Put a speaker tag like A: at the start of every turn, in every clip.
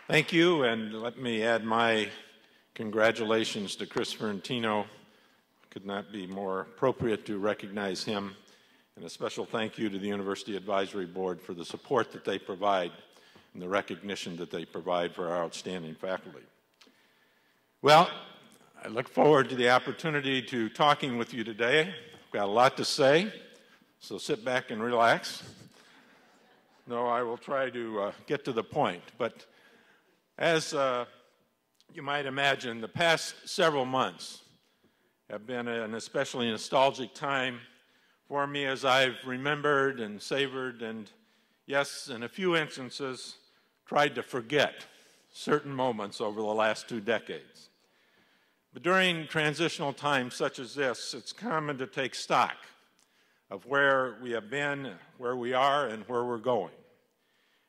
A: Thank you, and let me add my congratulations to Chris Ferrantino. Could not be more appropriate to recognize him, and a special thank you to the University Advisory Board for the support that they provide and the recognition that they provide for our outstanding faculty. Well, I look forward to the opportunity to talking with you today. I've got a lot to say, so sit back and relax. No, I will try to get to the point, but as you might imagine, the past several months have been an especially nostalgic time for me as I've remembered and savored and, yes, in a few instances, tried to forget certain moments over the last 2 decades. But during transitional times such as this, it's common to take stock of where we have been, where we are, and where we're going.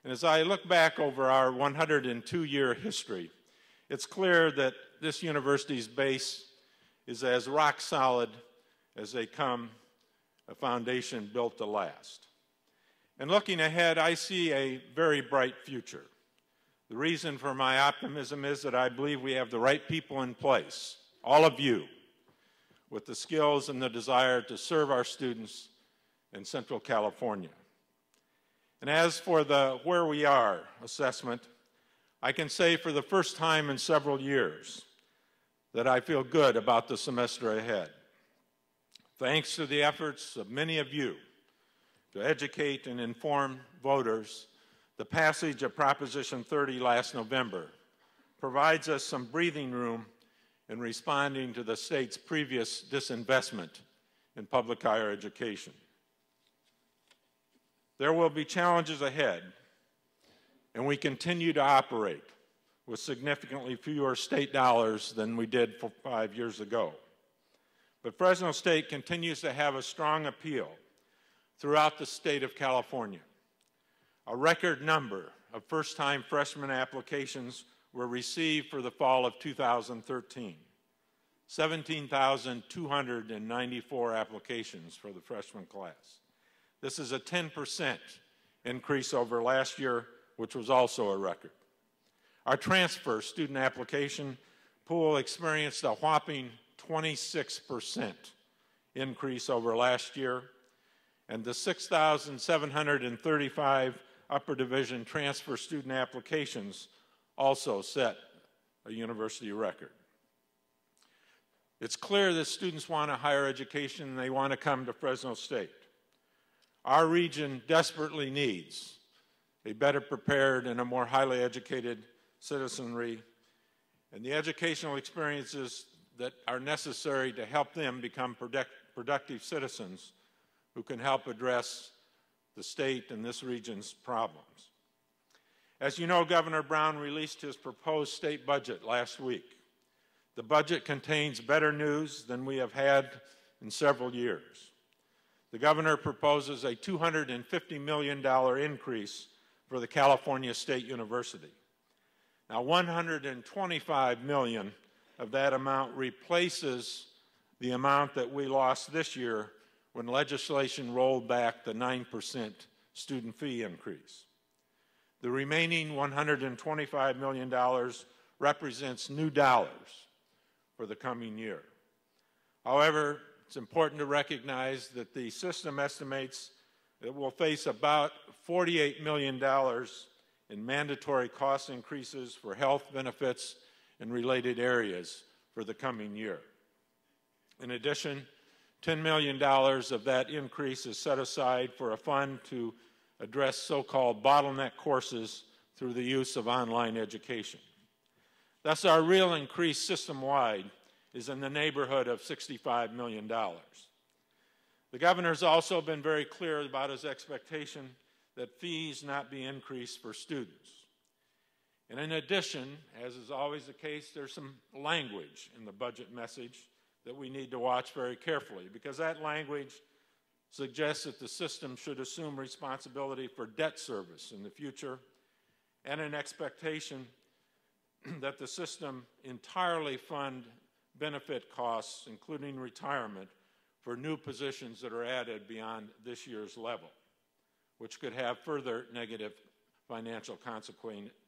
A: And as I look back over our 102-year history, it's clear that this university's base is as rock solid as they come, a foundation built to last. And looking ahead, I see a very bright future. The reason for my optimism is that I believe we have the right people in place, all of you, with the skills and the desire to serve our students in Central California. And as for the where we are assessment, I can say for the first time in several years that I feel good about the semester ahead. Thanks to the efforts of many of you to educate and inform voters, the passage of Proposition 30 last November provides us some breathing room in responding to the state's previous disinvestment in public higher education. There will be challenges ahead, and we continue to operate with significantly fewer state dollars than we did 5 years ago. But Fresno State continues to have a strong appeal throughout the state of California. A record number of first-time freshman applications were received for the fall of 2013. 17,294 applications for the freshman class. This is a 10% increase over last year, which was also a record. Our transfer student application pool experienced a whopping 26% increase over last year, and the 6,735 upper division transfer student applications also set a university record. It's clear that students want a higher education and they want to come to Fresno State. Our region desperately needs a better prepared and a more highly educated citizenry, and the educational experiences that are necessary to help them become productive citizens who can help address the state and this region's problems. As you know, Governor Brown released his proposed state budget last week. The budget contains better news than we have had in several years. The governor proposes a $250 million increase for the California State University. Now, $125 million of that amount replaces the amount that we lost this year when legislation rolled back the 9% student fee increase. The remaining $125 million represents new dollars for the coming year. However, it's important to recognize that the system estimates that we'll face about $48 million in mandatory cost increases for health benefits and related areas for the coming year. In addition, $10 million of that increase is set aside for a fund to address so-called bottleneck courses through the use of online education. Thus, our real increase system-wide is in the neighborhood of $65 million. The governor's also been very clear about his expectation that fees not be increased for students. And in addition, as is always the case, there's some language in the budget message that we need to watch very carefully, because that language suggests that the system should assume responsibility for debt service in the future, and an expectation that the system entirely fund benefit costs, including retirement, for new positions that are added beyond this year's level, which could have further negative financial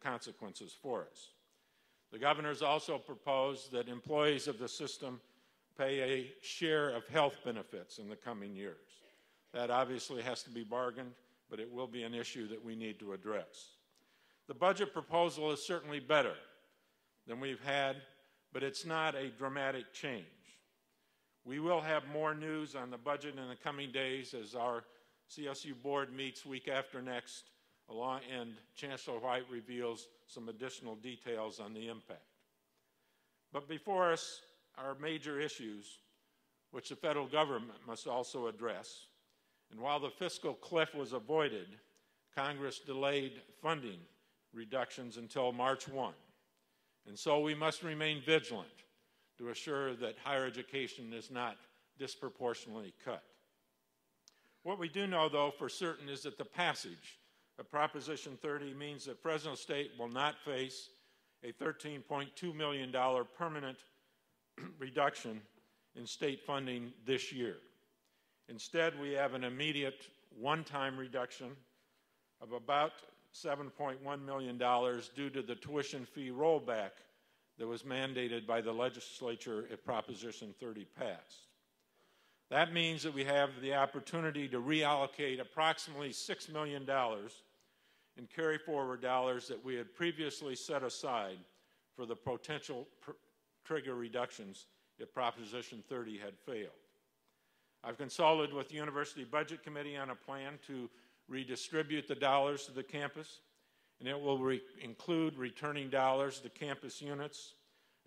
A: consequences for us. The governor's also proposed that employees of the system pay a share of health benefits in the coming years. That obviously has to be bargained, but it will be an issue that we need to address. The budget proposal is certainly better than we've had, but it's not a dramatic change. We will have more news on the budget in the coming days as our CSU board meets week after next, and Chancellor White reveals some additional details on the impact. But before us are major issues which the federal government must also address. And while the fiscal cliff was avoided, Congress delayed funding reductions until March 1. And so we must remain vigilant to assure that higher education is not disproportionately cut. What we do know, though, for certain is that the passage of Proposition 30 means that Fresno State will not face a $13.2 million permanent reduction in state funding this year. Instead, we have an immediate one-time reduction of about $7.1 million due to the tuition fee rollback that was mandated by the legislature if Proposition 30 passed. That means that we have the opportunity to reallocate approximately $6 million in carry-forward dollars that we had previously set aside for the potential trigger reductions if Proposition 30 had failed. I've consulted with the University Budget Committee on a plan to redistribute the dollars to the campus, and it will include returning dollars to campus units,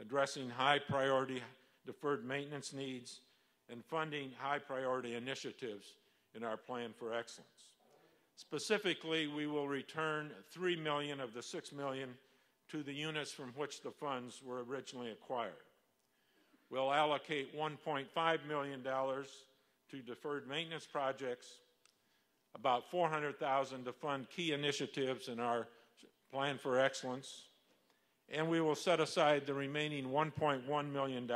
A: addressing high-priority deferred maintenance needs, and funding high-priority initiatives in our plan for excellence. Specifically, we will return $3 million of the $6 million to the units from which the funds were originally acquired. We'll allocate $1.5 million to deferred maintenance projects, about $400,000 to fund key initiatives in our plan for excellence, and we will set aside the remaining $1.1 million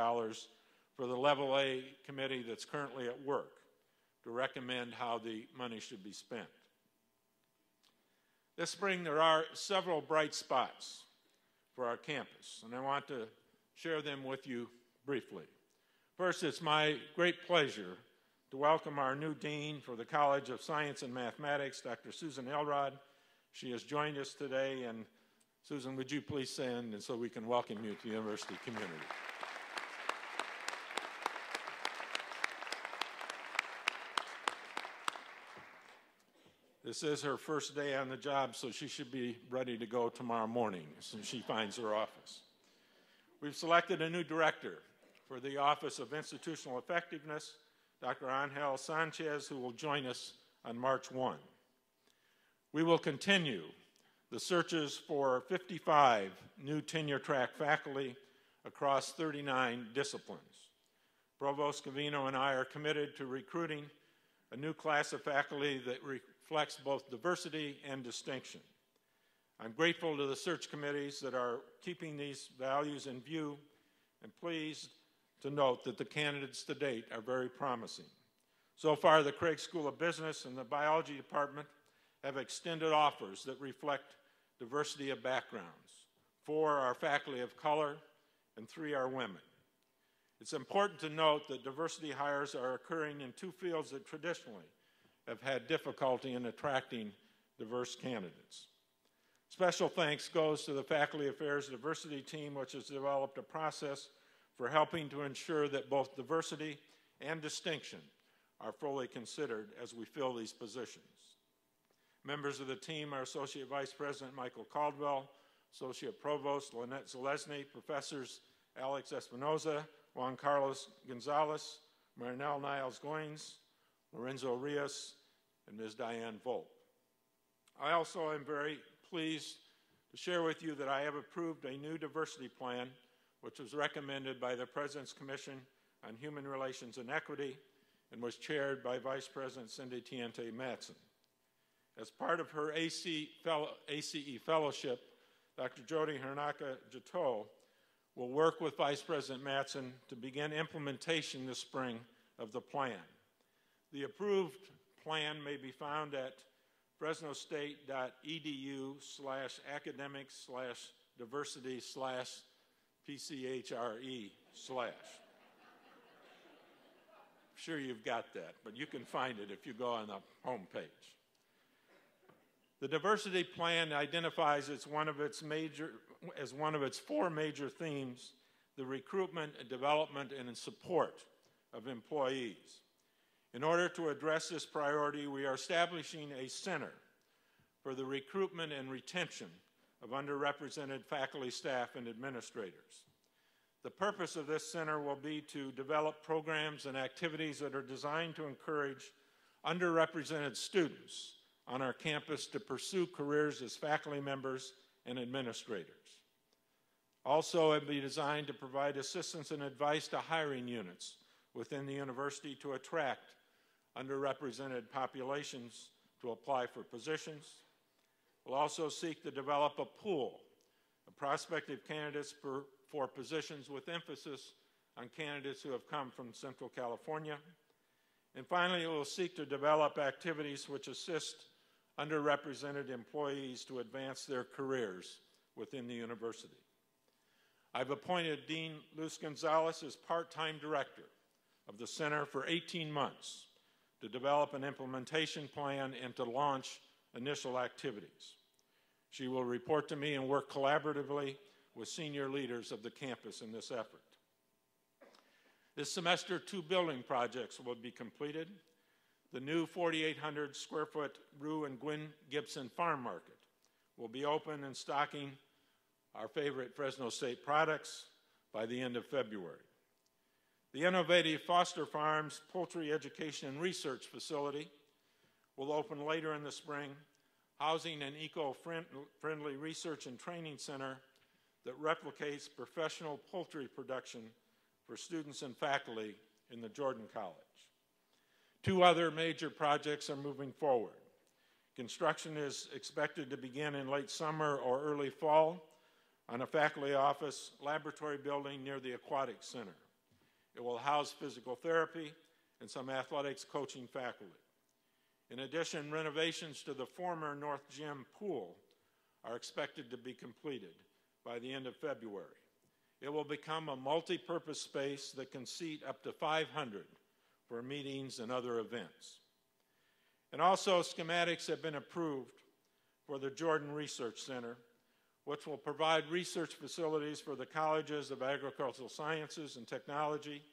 A: for the Level A committee that's currently at work to recommend how the money should be spent. This spring, there are several bright spots for our campus, and I want to share them with you briefly. First, it's my great pleasure to welcome our new Dean for the College of Science and Mathematics, Dr. Susan Elrod. She has joined us today, and Susan, would you please stand and so we can welcome you to the university community. This is her first day on the job, so she should be ready to go tomorrow morning as soon as she finds her office. We've selected a new director for the Office of Institutional Effectiveness, Dr. Angel Sanchez, who will join us on March 1. We will continue the searches for 55 new tenure-track faculty across 39 disciplines. Provost Covino and I are committed to recruiting a new class of faculty that reflects both diversity and distinction. I'm grateful to the search committees that are keeping these values in view, and pleased to note that the candidates to date are very promising. So far, the Craig School of Business and the Biology Department have extended offers that reflect diversity of backgrounds. 4 are faculty of color, and 3 are women. It's important to note that diversity hires are occurring in 2 fields that traditionally have had difficulty in attracting diverse candidates. Special thanks goes to the Faculty Affairs Diversity Team, which has developed a process for helping to ensure that both diversity and distinction are fully considered as we fill these positions. Members of the team are Associate Vice President Michael Caldwell, Associate Provost Lynette Zalesny, Professors Alex Espinoza, Juan Carlos Gonzalez, Marinelle Niles-Goins, Lorenzo Rios, and Ms. Diane Volpe. I also am very pleased to share with you that I have approved a new diversity plan, which was recommended by the President's Commission on Human Relations and Equity and was chaired by Vice President Cindy Tiente Matson. As part of her ACE Fellowship, Dr. Jody Hernaka-Jato will work with Vice President Matson to begin implementation this spring of the plan. The approved plan may be found at fresnostate.edu/academics/diversity/PCHRE/. I'm sure you've got that, but you can find it if you go on the home page. The diversity plan identifies as one of its four major themes the recruitment, development, and support of employees. In order to address this priority, we are establishing a center for the recruitment and retention of underrepresented faculty, staff, and administrators. The purpose of this center will be to develop programs and activities that are designed to encourage underrepresented students on our campus to pursue careers as faculty members and administrators. Also, it will be designed to provide assistance and advice to hiring units within the university to attract underrepresented populations to apply for positions. We'll also seek to develop a pool of prospective candidates for positions with emphasis on candidates who have come from Central California. And finally, we'll seek to develop activities which assist underrepresented employees to advance their careers within the university. I've appointed Dean Luz Gonzalez as part-time director of the center for 18 months to develop an implementation plan and to launch initial activities. She will report to me and work collaboratively with senior leaders of the campus in this effort. This semester, 2 building projects will be completed. The new 4,800 square foot Rue and Gwen Gibson Farm Market will be open and stocking our favorite Fresno State products by the end of February. The innovative Foster Farms Poultry Education and Research Facility will open later in the spring, housing an eco-friendly research and training center that replicates professional poultry production for students and faculty in the Jordan College. 2 other major projects are moving forward. Construction is expected to begin in late summer or early fall on a faculty office laboratory building near the Aquatic Center. It will house physical therapy and some athletics coaching faculty. In addition, renovations to the former North Gym pool are expected to be completed by the end of February. It will become a multi-purpose space that can seat up to 500 for meetings and other events. And also, schematics have been approved for the Jordan Research Center, which will provide research facilities for the colleges of agricultural sciences and technology,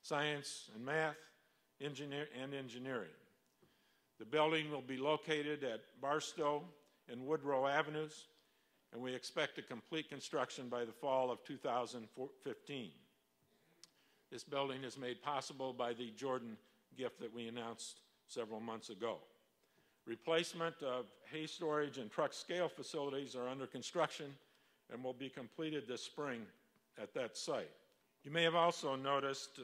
A: science and math, engineering. The building will be located at Barstow and Woodrow Avenues, and we expect to complete construction by the fall of 2015. This building is made possible by the Jordan gift that we announced several months ago. Replacement of hay storage and truck scale facilities are under construction and will be completed this spring at that site. You may have also noticed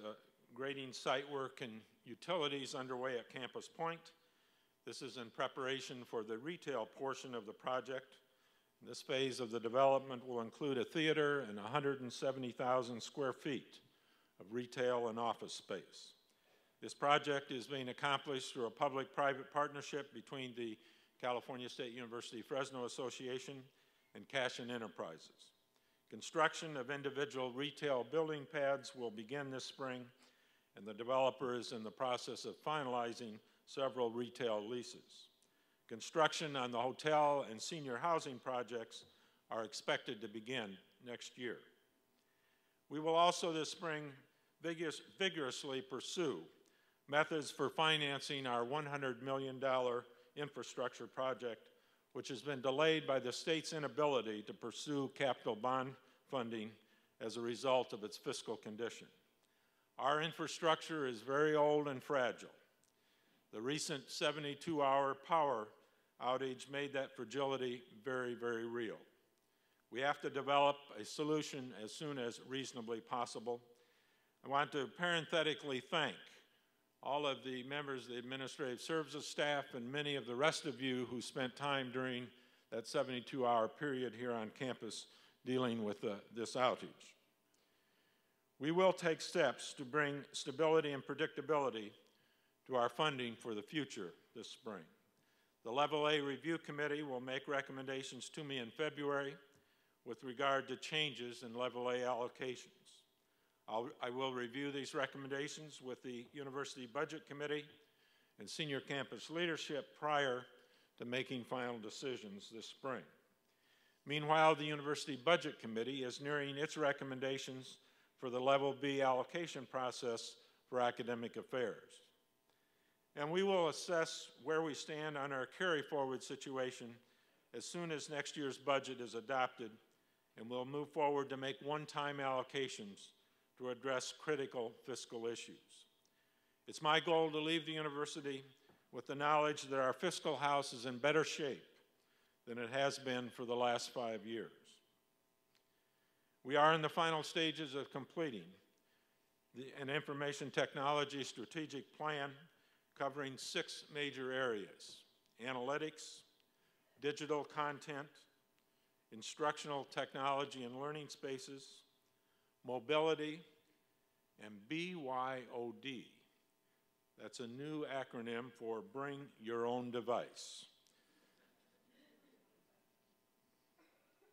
A: grading site work and utilities underway at Campus Point. This is in preparation for the retail portion of the project. This phase of the development will include a theater and 170,000 square feet of retail and office space. This project is being accomplished through a public-private partnership between the California State University Fresno Association and Cashin Enterprises. Construction of individual retail building pads will begin this spring, and the developer is in the process of finalizing several retail leases. Construction on the hotel and senior housing projects are expected to begin next year. We will also this spring vigorously pursue methods for financing our $100 million infrastructure project, which has been delayed by the state's inability to pursue capital bond funding as a result of its fiscal condition. Our infrastructure is very old and fragile. The recent 72-hour power outage made that fragility very, very real. We have to develop a solution as soon as reasonably possible. I want to parenthetically thank all of the members of the administrative services staff and many of the rest of you who spent time during that 72-hour period here on campus dealing with this outage. We will take steps to bring stability and predictability to our funding for the future this spring. The Level A Review Committee will make recommendations to me in February with regard to changes in Level A allocations. I will review these recommendations with the University Budget Committee and senior campus leadership prior to making final decisions this spring. Meanwhile, the University Budget Committee is nearing its recommendations for the Level B allocation process for academic affairs. And we will assess where we stand on our carry-forward situation as soon as next year's budget is adopted, and we'll move forward to make one-time allocations to address critical fiscal issues. It's my goal to leave the university with the knowledge that our fiscal house is in better shape than it has been for the last 5 years. We are in the final stages of completing an information technology strategic plan covering 6 major areas: analytics, digital content, instructional technology and learning spaces, mobility, and BYOD. That's a new acronym for Bring Your Own Device.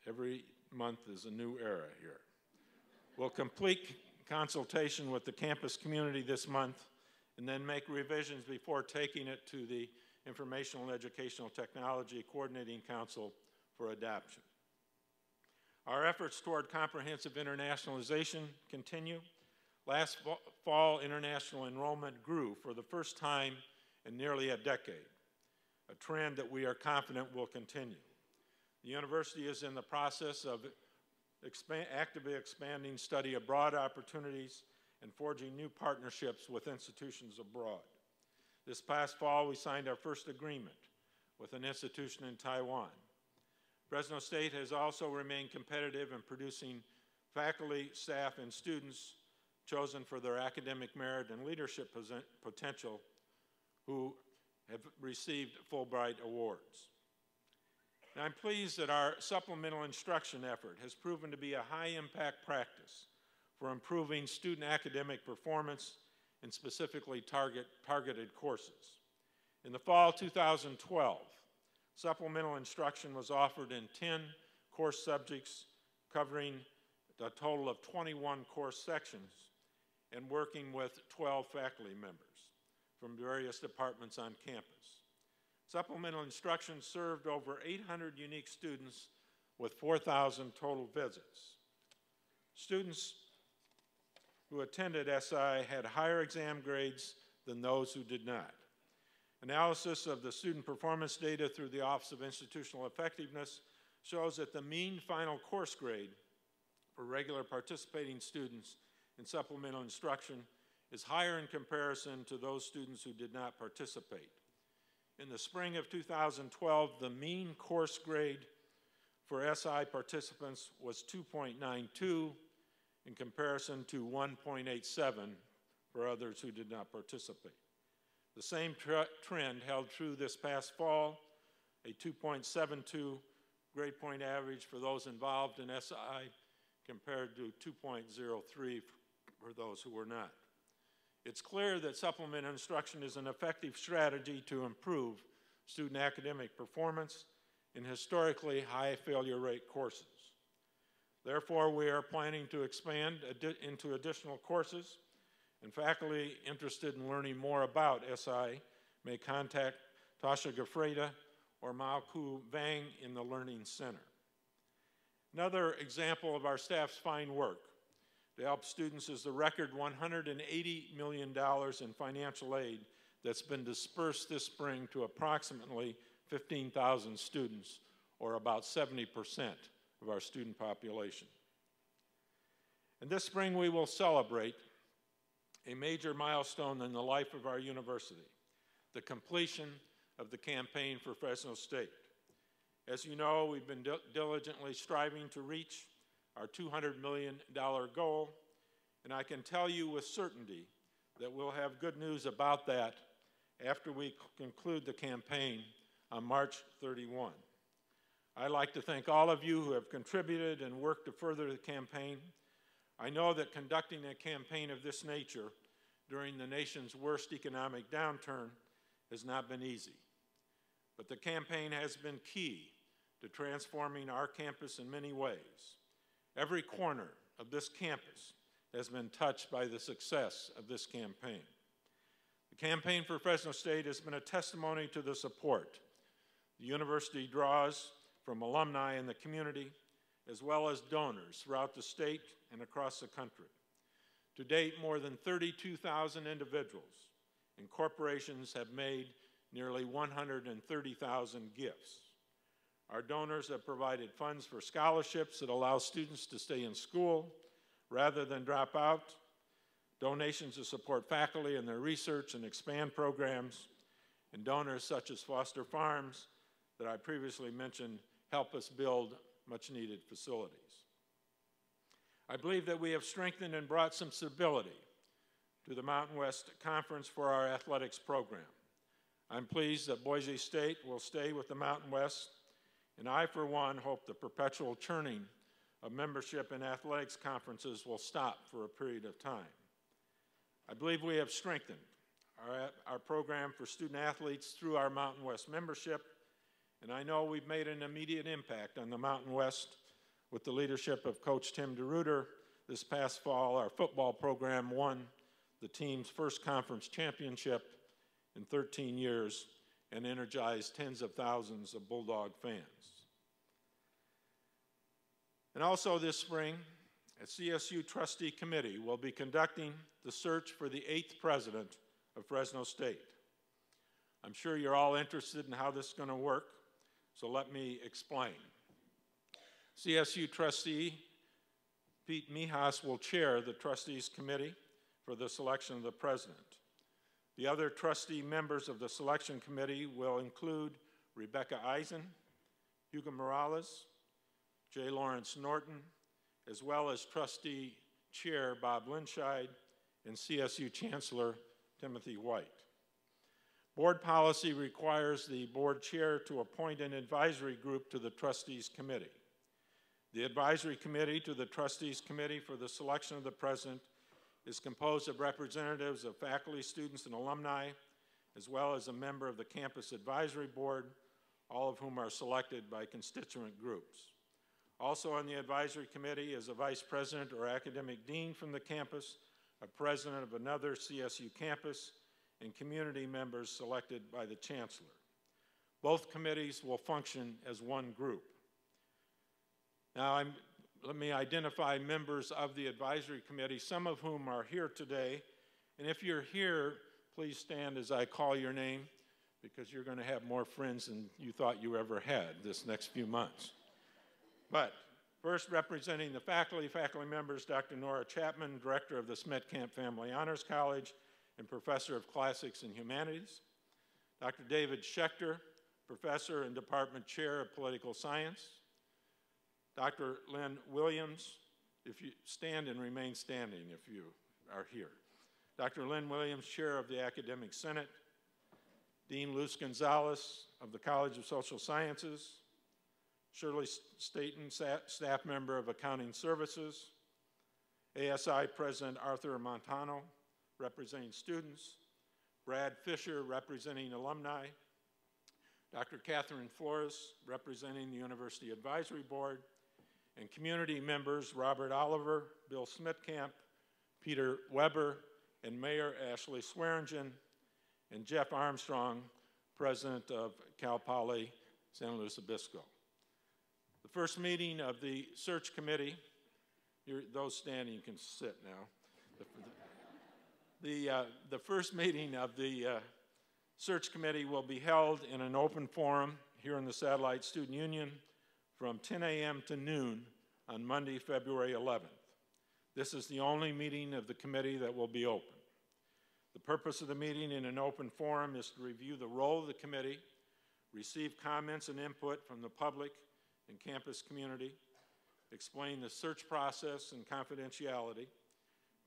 A: Every month is a new era here. We'll complete consultation with the campus community this month and then make revisions before taking it to the Informational and Educational Technology Coordinating Council for adoption. Our efforts toward comprehensive internationalization continue. Last fall, international enrollment grew for the first time in nearly a decade, a trend that we are confident will continue. The university is in the process of actively expanding study abroad opportunities and forging new partnerships with institutions abroad. This past fall, we signed our first agreement with an institution in Taiwan. Fresno State has also remained competitive in producing faculty, staff, and students chosen for their academic merit and leadership potential who have received Fulbright awards. And I'm pleased that our supplemental instruction effort has proven to be a high-impact practice for improving student academic performance in specifically targeted courses. In the fall 2012, supplemental instruction was offered in 10 course subjects covering a total of 21 course sections and working with 12 faculty members from various departments on campus. Supplemental instruction served over 800 unique students with 4,000 total visits. Students who attended SI had higher exam grades than those who did not. Analysis of the student performance data through the Office of Institutional Effectiveness shows that the mean final course grade for regular participating students in supplemental instruction is higher in comparison to those students who did not participate. In the spring of 2012, the mean course grade for SI participants was 2.92 in comparison to 1.87 for others who did not participate. The same trend held true this past fall, a 2.72 grade point average for those involved in SI compared to 2.03 for those who were not. It's clear that supplemental instruction is an effective strategy to improve student academic performance in historically high failure rate courses. Therefore, we are planning to expand into additional courses, and faculty interested in learning more about SI may contact Tasha Gafreda or Mao Ku Vang in the Learning Center. Another example of our staff's fine work to help students is the record $180 million in financial aid that's been dispersed this spring to approximately 15,000 students, or about 70% of our student population. And this spring we will celebrate a major milestone in the life of our university, the completion of the campaign for Fresno State. As you know, we've been diligently striving to reach our $200 million goal, and I can tell you with certainty that we'll have good news about that after we conclude the campaign on March 31. I'd like to thank all of you who have contributed and worked to further the campaign. I know that conducting a campaign of this nature during the nation's worst economic downturn has not been easy. but the campaign has been key to transforming our campus in many ways. Every corner of this campus has been touched by the success of this campaign. The campaign for Fresno State has been a testimony to the support the university draws from alumni in the community, as well as donors throughout the state and across the country. To date, more than 32,000 individuals and corporations have made nearly 130,000 gifts. Our donors have provided funds for scholarships that allow students to stay in school rather than drop out, donations to support faculty in their research and expand programs, and donors such as Foster Farms that I previously mentioned help us build much-needed facilities. I believe that we have strengthened and brought some stability to the Mountain West Conference for our athletics program. I'm pleased that Boise State will stay with the Mountain West, and I, for one, hope the perpetual churning of membership in athletics conferences will stop for a period of time. I believe we have strengthened our program for student athletes through our Mountain West membership, and I know we've made an immediate impact on the Mountain West with the leadership of Coach Tim DeRuyter. This past fall, our football program won the team's first conference championship in 13 years and energized tens of thousands of Bulldog fans. And also this spring, a CSU trustee committee will be conducting the search for the 8th president of Fresno State. I'm sure you're all interested in how this is going to work, so let me explain. CSU trustee Pete Mijas will chair the trustees committee for the selection of the president. The other trustee members of the selection committee will include Rebecca Eisen, Hugo Morales, J. Lawrence Norton, as well as trustee chair Bob Linscheid and CSU Chancellor Timothy White. Board policy requires the board chair to appoint an advisory group to the trustees committee. The advisory committee to the trustees committee for the selection of the president is composed of representatives of faculty, students, and alumni, as well as a member of the campus advisory board, all of whom are selected by constituent groups. Also on the advisory committee is a vice president or academic dean from the campus, a president of another CSU campus, and community members selected by the chancellor. Both committees will function as one group. Now, let me identify members of the advisory committee, some of whom are here today. And if you're here, please stand as I call your name, because you're going to have more friends than you thought you ever had this next few months. But first, representing the faculty members, Dr. Nora Chapman, director of the Smetkamp Family Honors College and professor of classics and humanities. Dr. David Schechter, professor and department chair of political science. Dr. Lynn Williams, if you stand and remain standing if you are here. Dr. Lynn Williams, chair of the Academic Senate. Dean Luz Gonzalez of the College of Social Sciences. Shirley Staten, staff member of Accounting Services. ASI President Arthur Montano, representing students. Brad Fisher, representing alumni. Dr. Catherine Flores, representing the University Advisory Board. And community members Robert Oliver, Bill Smetkamp, Peter Weber, and Mayor Ashley Swearingen, and Jeff Armstrong, president of Cal Poly San Luis Obispo. The first meeting of the search committee, those standing can sit now. The first meeting of the search committee will be held in an open forum here in the Satellite Student Union from 10 a.m. to noon on Monday, February 11th. This is the only meeting of the committee that will be open. The purpose of the meeting in an open forum is to review the role of the committee, receive comments and input from the public and campus community, explain the search process and confidentiality,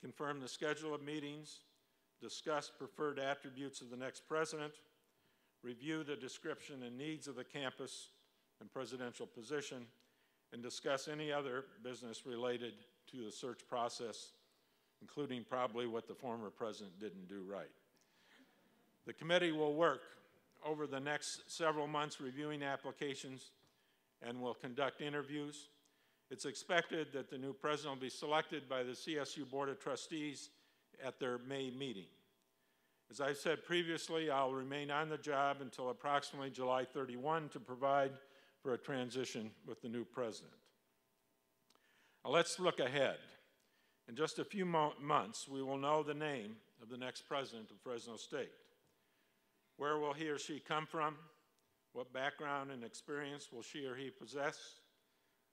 A: confirm the schedule of meetings, discuss preferred attributes of the next president, review the description and needs of the campus and presidential position, and discuss any other business related to the search process, including probably what the former president didn't do right. The committee will work over the next several months reviewing applications and will conduct interviews. It's expected that the new president will be selected by the CSU Board of Trustees at their May meeting. As I said previously, I'll remain on the job until approximately July 31 to provide for a transition with the new president. Now let's look ahead. In just a few months, we will know the name of the next president of Fresno State. Where will he or she come from? What background and experience will she or he possess?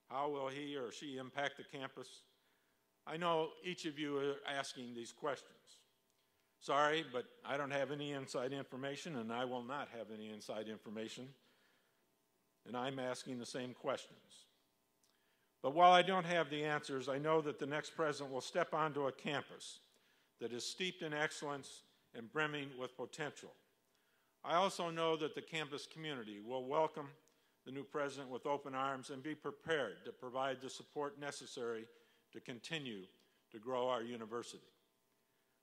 A: How will he or she impact the campus? I know each of you are asking these questions. Sorry, but I don't have any inside information, and I will not have any inside information, and I'm asking the same questions. But while I don't have the answers, I know that the next president will step onto a campus that is steeped in excellence and brimming with potential. I also know that the campus community will welcome the new president with open arms and be prepared to provide the support necessary to continue to grow our university.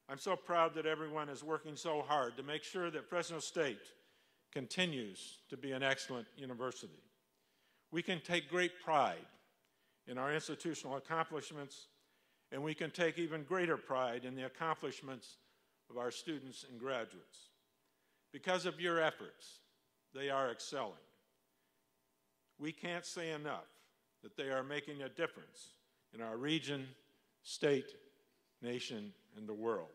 A: I'm so proud that everyone is working so hard to make sure that Fresno State continues to be an excellent university. We can take great pride in our institutional accomplishments, and we can take even greater pride in the accomplishments of our students and graduates. Because of your efforts, they are excelling. We can't say enough that they are making a difference in our region, state, nation, and the world.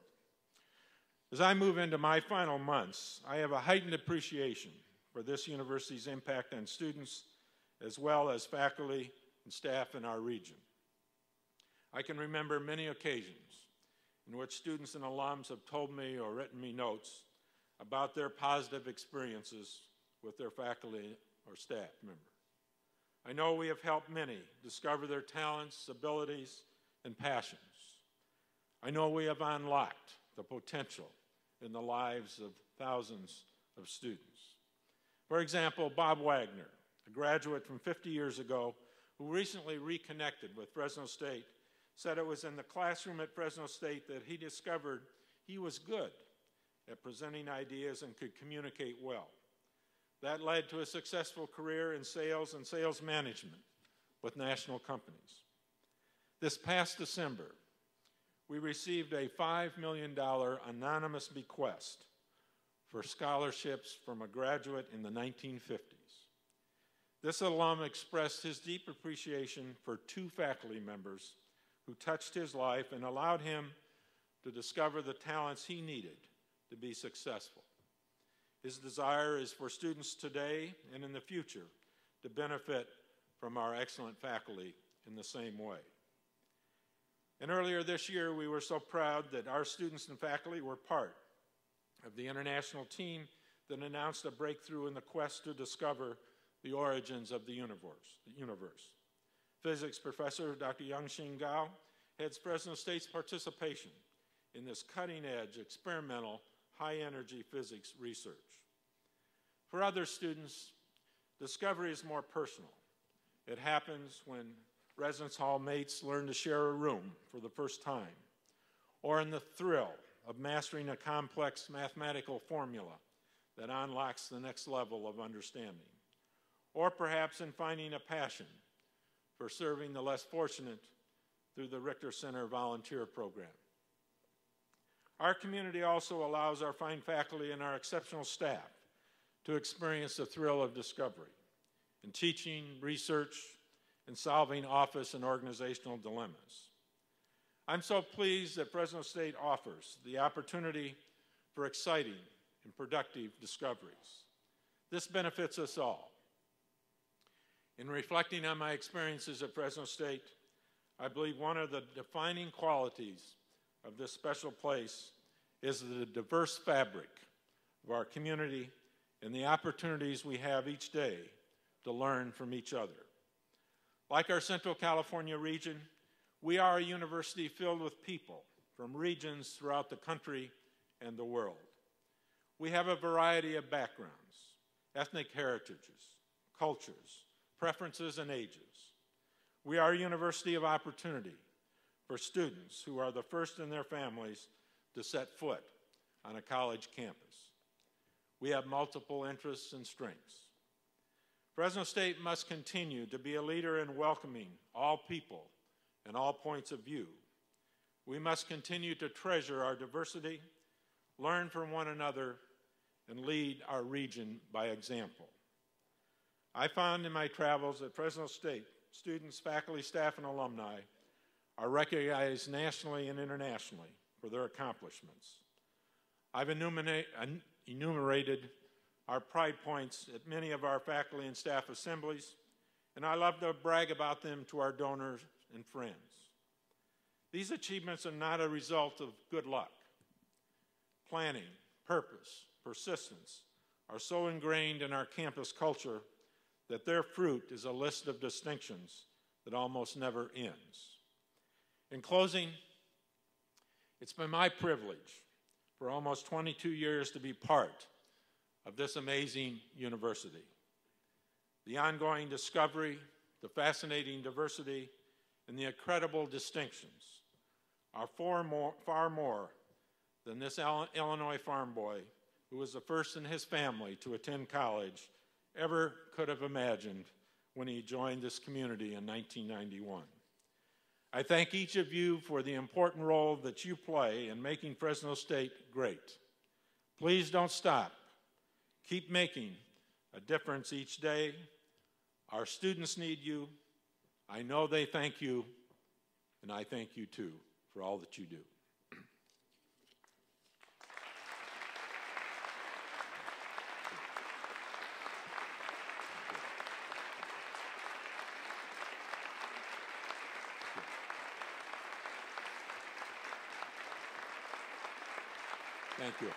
A: As I move into my final months, I have a heightened appreciation for this university's impact on students, as well as faculty and staff in our region. I can remember many occasions in which students and alums have told me or written me notes about their positive experiences with their faculty or staff member. I know we have helped many discover their talents, abilities, and passions. I know we have unlocked the potential in the lives of thousands of students. For example, Bob Wagner, a graduate from 50 years ago who recently reconnected with Fresno State, said it was in the classroom at Fresno State that he discovered he was good at presenting ideas and could communicate well. That led to a successful career in sales and sales management with national companies. This past December, we received a $5 million anonymous bequest for scholarships from a graduate in the 1950s. This alum expressed his deep appreciation for two faculty members who touched his life and allowed him to discover the talents he needed to be successful. His desire is for students today and in the future to benefit from our excellent faculty in the same way. And earlier this year, we were so proud that our students and faculty were part of the international team that announced a breakthrough in the quest to discover the origins of the universe. Physics professor Dr. Yangxin Gao heads Fresno State's participation in this cutting-edge, experimental, high-energy physics research. For other students, discovery is more personal. It happens when residence hall mates learn to share a room for the first time, or in the thrill of mastering a complex mathematical formula that unlocks the next level of understanding, or perhaps in finding a passion for serving the less fortunate through the Richter Center volunteer program. Our community also allows our fine faculty and our exceptional staff to experience the thrill of discovery in teaching, research, and solving office and organizational dilemmas. I'm so pleased that Fresno State offers the opportunity for exciting and productive discoveries. This benefits us all. In reflecting on my experiences at Fresno State, I believe one of the defining qualities of this special place is the diverse fabric of our community and the opportunities we have each day to learn from each other. Like our Central California region, we are a university filled with people from regions throughout the country and the world. We have a variety of backgrounds, ethnic heritages, cultures, preferences, and ages. We are a university of opportunity for students who are the first in their families to set foot on a college campus. we have multiple interests and strengths. Fresno State must continue to be a leader in welcoming all people and all points of view. We must continue to treasure our diversity, learn from one another, and lead our region by example. I found in my travels at Fresno State, students, faculty, staff, and alumni are recognized nationally and internationally for their accomplishments. I've enumerated our pride points at many of our faculty and staff assemblies, and I love to brag about them to our donors and friends. These achievements are not a result of good luck. Planning, purpose, persistence are so ingrained in our campus culture that their fruit is a list of distinctions that almost never ends. In closing, it's been my privilege for almost 22 years to be part of this amazing university. The ongoing discovery, the fascinating diversity, and the incredible distinctions are far more than this Illinois farm boy, who was the first in his family to attend college, ever could have imagined when he joined this community in 1991. I thank each of you for the important role that you play in making Fresno State great. Please don't stop. Keep making a difference each day. Our students need you. I know they thank you, and I thank you too for all that you do. Thank you.